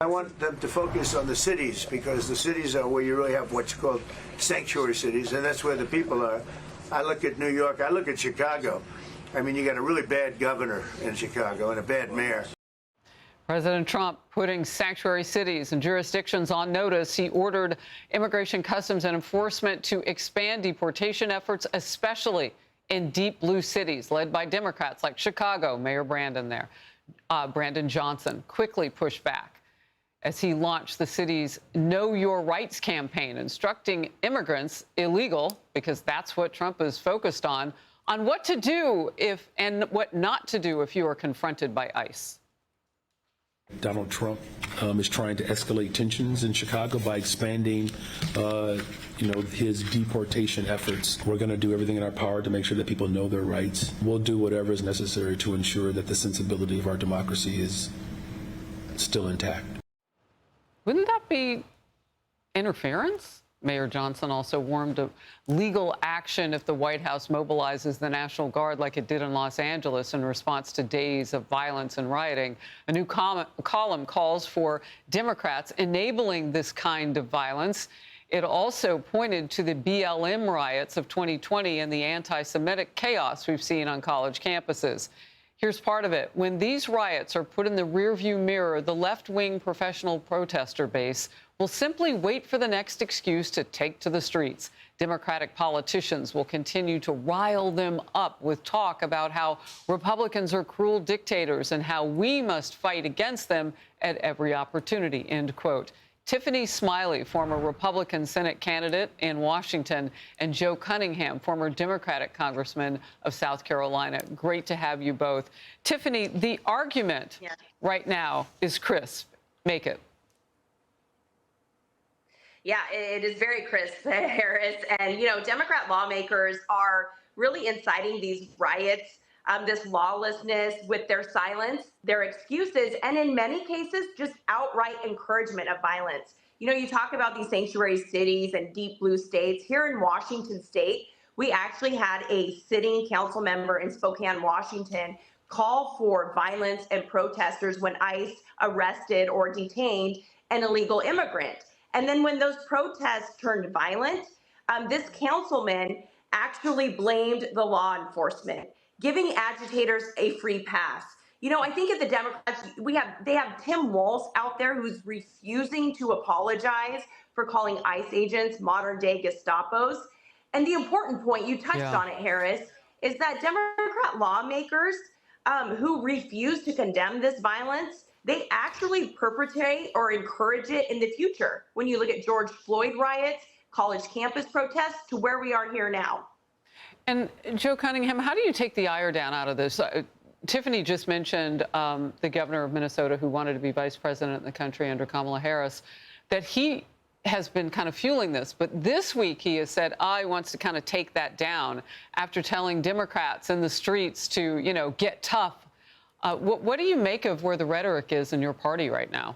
I want them to focus on the cities, because the cities are where you really have what's called sanctuary cities, and that's where the people are. I look at New York, I look at Chicago. I mean, you got a really bad governor in Chicago and a bad mayor. President Trump putting sanctuary cities and jurisdictions on notice. He ordered Immigration, Customs and Enforcement to expand deportation efforts, especially in deep blue cities led by Democrats like Chicago. Mayor Brandon Johnson quickly pushed back as he launched the city's Know Your Rights campaign, instructing immigrants, illegal, because that's what Trump is focused on what to do and what not to do if you are confronted by ICE. Donald Trump is trying to escalate tensions in Chicago by expanding, his deportation efforts. We're going to do everything in our power to make sure that people know their rights. We'll do whatever is necessary to ensure that the sensibility of our democracy is still intact. Wouldn't that be interference? Mayor Johnson also warned of legal action if the White House mobilizes the National Guard like it did in Los Angeles in response to days of violence and rioting. A new column calls for Democrats enabling this kind of violence. It also pointed to the BLM riots of 2020 and the anti-Semitic chaos we've seen on college campuses. Here's part of it. When these riots are put in the rearview mirror, the left-wing professional protester base will simply wait for the next excuse to take to the streets. Democratic politicians will continue to rile them up with talk about how Republicans are cruel dictators and how we must fight against them at every opportunity, end quote. Tiffany Smiley, former Republican Senate candidate in Washington, and Joe Cunningham, former Democratic congressman of South Carolina. Great to have you both. Tiffany, the argument right now is crisp. Make it. Yeah, it is very crisp, Harris. And, Democrat lawmakers are really inciting these riots, this lawlessness with their silence, their excuses, and in many cases, just outright encouragement of violence. You talk about these sanctuary cities and deep blue states. Here in Washington state, we actually had a sitting council member in Spokane, Washington, call for violence and protesters when ICE arrested or detained an illegal immigrant. And then when those protests turned violent, this councilman actually blamed the law enforcement, giving agitators a free pass. I think at the Democrats, they have Tim Walz out there who's refusing to apologize for calling ICE agents modern day Gestapos. And the important point, you touched on it, Harris, is that Democrat lawmakers who refuse to condemn this violence, they actually perpetrate or encourage it in the future. When you look at George Floyd riots, college campus protests, to where we are here now. And Joe Cunningham, how do you take the ire down out of this? Tiffany just mentioned the governor of Minnesota, who wanted to be vice president in the country under Kamala Harris, that he has been kind of fueling this. But this week he has said, he wants to kind of take that down after telling Democrats in the streets to, get tough. What do you make of where the rhetoric is in your party right now?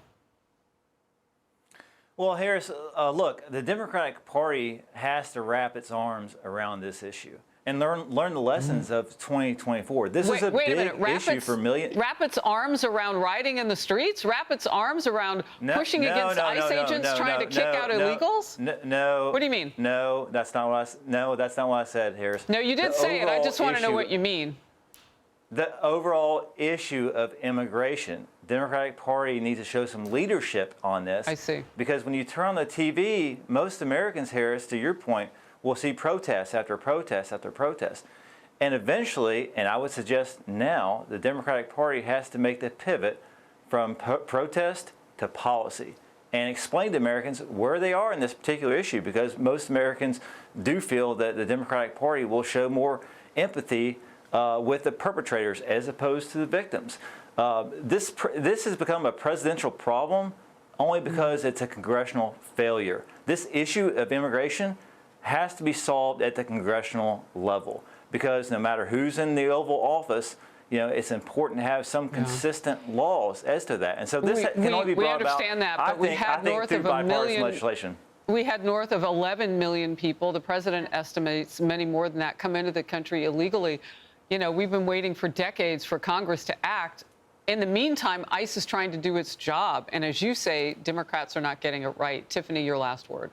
Well, Harris, look, the Democratic Party has to wrap its arms around this issue and learn the lessons of 2024. This is a big issue for millions. Wrap its arms around rioting in the streets? Wrap its arms around pushing against ICE agents trying to kick out illegals? No. What do you mean? No, that's not what I said, Harris. No, you did say it. I just want to know what you mean. The overall issue of immigration, Democratic Party needs to show some leadership on this. I see. Because when you turn on the TV, most Americans, Harris, to your point, will see protest after protest after protest. And eventually, and I would suggest now, the Democratic Party has to make the pivot from protest to policy and explain to Americans where they are in this particular issue, because most Americans do feel that the Democratic Party will show more empathy with the perpetrators as opposed to the victims. This has become a presidential problem only because it's a congressional failure. This issue of immigration has to be solved at the congressional level, because no matter who's in the Oval Office, it's important to have some consistent laws as to that. And so this can only be brought about. We understand that, but we had north of a million legislation. We had north of 11 million people. The president estimates many more than that come into the country illegally. We've been waiting for decades for Congress to act. In the meantime, ICE is trying to do its job. And as you say, Democrats are not getting it right. Tiffany, your last word.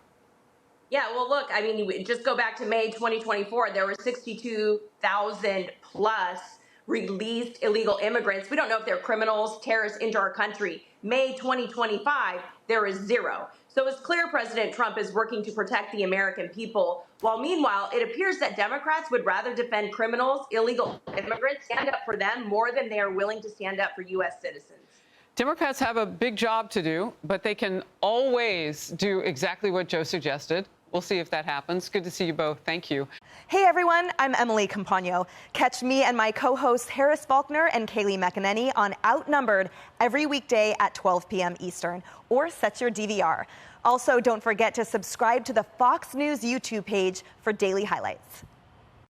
Yeah, well, look, I mean, you just go back to May 2024. There were 62,000 plus released illegal immigrants. We don't know if they're criminals, terrorists into our country. May 2025, there is zero. So it's clear President Trump is working to protect the American people, while meanwhile, it appears that Democrats would rather defend criminals, illegal immigrants, stand up for them more than they are willing to stand up for U.S. citizens. Democrats have a big job to do, but they can always do exactly what Joe suggested. We'll see if that happens. Good to see you both. Thank you. Hey everyone, I'm Emily Campagno. Catch me and my co-hosts Harris Faulkner and Kayleigh McEnany on Outnumbered every weekday at 12 p.m. Eastern, or set your DVR. Also, don't forget to subscribe to the Fox News YouTube page for daily highlights.